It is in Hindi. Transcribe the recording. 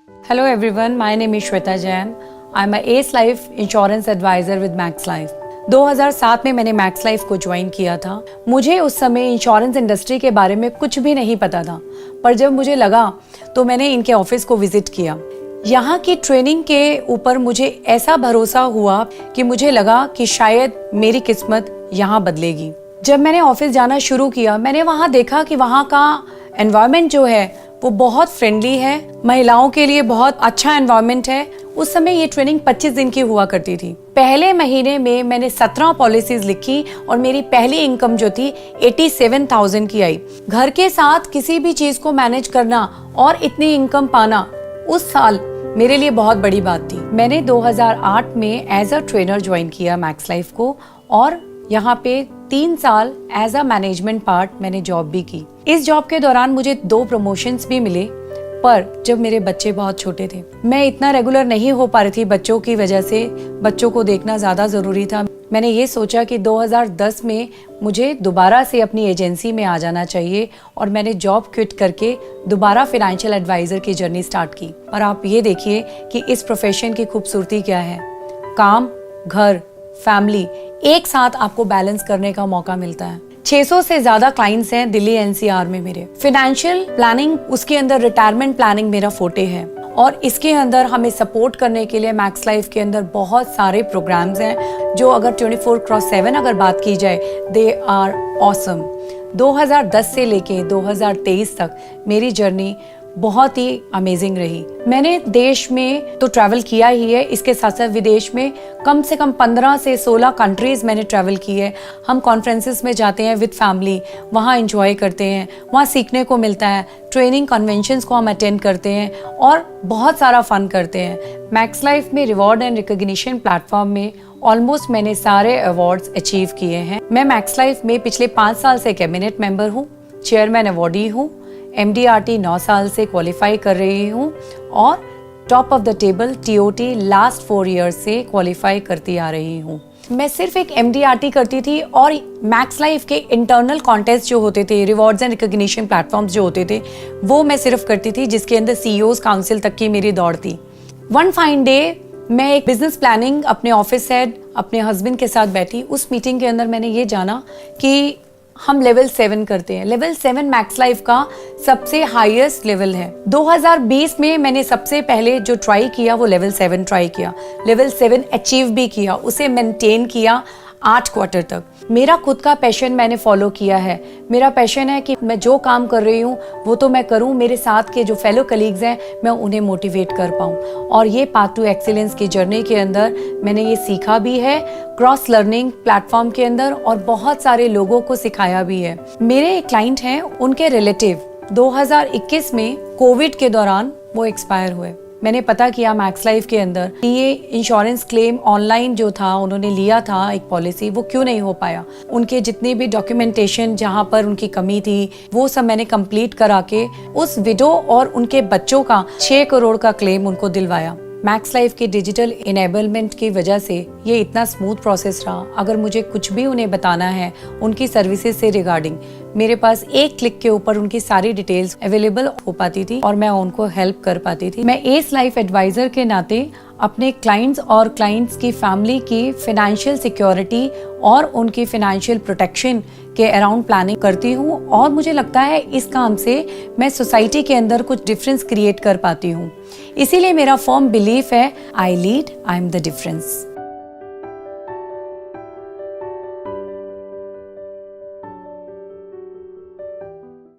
Hello everyone, my name is Shweta Jain. I'm a Ace Life Insurance Advisor with Max Life. 2007 में मैंने मैक्स लाइफ को ज्वाइन किया था। मुझे उस समय इंश्योरेंस इंडस्ट्री के बारे में कुछ भी नहीं पता था, पर जब मुझे लगा तो मैंने इनके ऑफिस को विजिट किया। यहाँ की ट्रेनिंग के ऊपर मुझे ऐसा भरोसा हुआ कि मुझे लगा कि शायद मेरी किस्मत यहाँ बदलेगी। जब मैंने ऑफिस जाना शुरू किया, मैंने वहाँ देखा कि वहाँ का एनवायरनमेंट जो है वो बहुत फ्रेंडली है, महिलाओं के लिए बहुत अच्छा एनवायरनमेंट है। उस समय ये ट्रेनिंग 25 दिन की हुआ करती थी। पहले महीने में मैंने 17 पॉलिसीज लिखी और मेरी पहली इनकम जो थी 87,000 की आई। घर के साथ किसी भी चीज को मैनेज करना और इतनी इनकम पाना उस साल मेरे लिए बहुत बड़ी बात थी। मैंने 2008 में एज अ ट्रेनर ज्वाइन किया मैक्स लाइफ को और यहाँ पे 3 साल एज अ मैनेजमेंट पार्ट मैंने जॉब भी की। इस जॉब के दौरान मुझे 2 प्रमोशंस भी मिले, पर जब मेरे बच्चे बहुत छोटे थे, मैं इतना रेगुलर नहीं हो पा रही थी। बच्चों की वजह से बच्चों को देखना ज़्यादा ज़रूरी था। मैंने ये सोचा कि 2010 में मुझे दोबारा से अपनी एजेंसी में आ जाना चाहिए और मैंने जॉब क्विट करके दोबारा फाइनेंशियल एडवाइज़र की जर्नी स्टार्ट की। और आप ये देखिए कि इस प्रोफेशन की खूबसूरती क्या है। काम, घर, फैमिली एक साथ आपको बैलेंस करने का मौका मिलता है। 600 से ज्यादा क्लाइंट्स हैं दिल्ली एनसीआर में मेरे। फाइनेंशियल प्लानिंग, उसके अंदर रिटायरमेंट प्लानिंग मेरा फोटे है और इसके अंदर हमें सपोर्ट करने के लिए मैक्स लाइफ के अंदर बहुत सारे प्रोग्राम्स हैं जो अगर 24/7 अगर बात की जाए, दे आर ऑसम। 2010 से लेके 2023 तक मेरी जर्नी बहुत ही अमेजिंग रही। मैंने देश में तो ट्रैवल किया ही है, इसके साथ साथ विदेश में कम से कम 15 से 16 कंट्रीज मैंने ट्रैवल की है। हम कॉन्फ्रेंसेस में जाते हैं विद फैमिली, वहाँ एंजॉय करते हैं, वहाँ सीखने को मिलता है। ट्रेनिंग कन्वेंशंस को हम अटेंड करते हैं और बहुत सारा फन करते हैं। मैक्स लाइफ में रिवॉर्ड एंड रिकॉग्निशन प्लेटफॉर्म में ऑलमोस्ट मैंने सारे अवार्ड्स अचीव किए हैं। मैं मैक्स लाइफ में पिछले 5 साल से कैबिनेट मेंबर हूँ, चेयरमैन अवार्डी हूँ, MDRT 9 साल से क्वालिफाई कर रही हूँ और top of the table TOT last 4 years से क्वालिफाई करती आ रही हूँ। मैं सिर्फ एक MDRT करती थी और मैक्स लाइफ के इंटरनल कॉन्टेस्ट जो होते थे, रिवॉर्ड्स एंड रिकॉग्निशन प्लेटफॉर्म्स जो होते थे, वो मैं सिर्फ करती थी, जिसके अंदर CEOs काउंसिल तक की मेरी दौड़ थी। वन फाइन डे मैं एक बिजनेस प्लानिंग अपने ऑफिस हेड, अपने हस्बैंड के साथ बैठी। उस मीटिंग के अंदर मैंने ये जाना कि हम लेवल 7 करते हैं। लेवल 7 मैक्स लाइफ का सबसे हाईएस्ट लेवल है। 2020 में मैंने सबसे पहले जो ट्राई किया वो लेवल 7 ट्राई किया। लेवल 7 अचीव भी किया, उसे मेंटेन किया 8 क्वार्टर तक। मेरा खुद का पैशन मैंने फॉलो किया है। मेरा पैशन है कि मैं जो काम कर रही हूँ वो तो मैं करूँ, मेरे साथ के जो फेलो कलीग्स हैं मैं उन्हें मोटिवेट कर पाऊँ। और ये पाथ टू एक्सीलेंस की जर्नी के अंदर मैंने ये सीखा भी है, क्रॉस लर्निंग प्लेटफॉर्म के अंदर, और बहुत सारे लोगों को सिखाया भी है। मेरे एक क्लाइंट हैं, उनके रिलेटिव 2021 में कोविड के दौरान वो एक्सपायर हुए। मैंने पता किया मैक्स लाइफ के अंदर कि ये इंश्योरेंस क्लेम ऑनलाइन जो था उन्होंने लिया था एक पॉलिसी, वो क्यों नहीं हो पाया। उनके जितने भी डॉक्यूमेंटेशन जहां पर उनकी कमी थी वो सब मैंने कंप्लीट करा के उस विडो और उनके बच्चों का 6 करोड़ का क्लेम उनको दिलवाया। मैक्स लाइफ की डिजिटल इनेबलमेंट की वजह से ये इतना स्मूथ प्रोसेस रहा। अगर मुझे कुछ भी उन्हें बताना है उनकी सर्विसेज से रिगार्डिंग, मेरे पास एक क्लिक के ऊपर उनकी सारी डिटेल्स अवेलेबल हो पाती थी और मैं उनको हेल्प कर पाती थी। मैं एस लाइफ एडवाइजर के नाते अपने क्लाइंट्स और क्लाइंट्स की फैमिली की फाइनेंशियल सिक्योरिटी और उनकी फाइनेंशियल प्रोटेक्शन के अराउंड प्लानिंग करती हूँ और मुझे लगता है इस काम से मैं सोसाइटी के अंदर कुछ डिफरेंस क्रिएट कर पाती हूँ। इसीलिए मेरा फर्म बिलीफ है, I lead, I am the difference.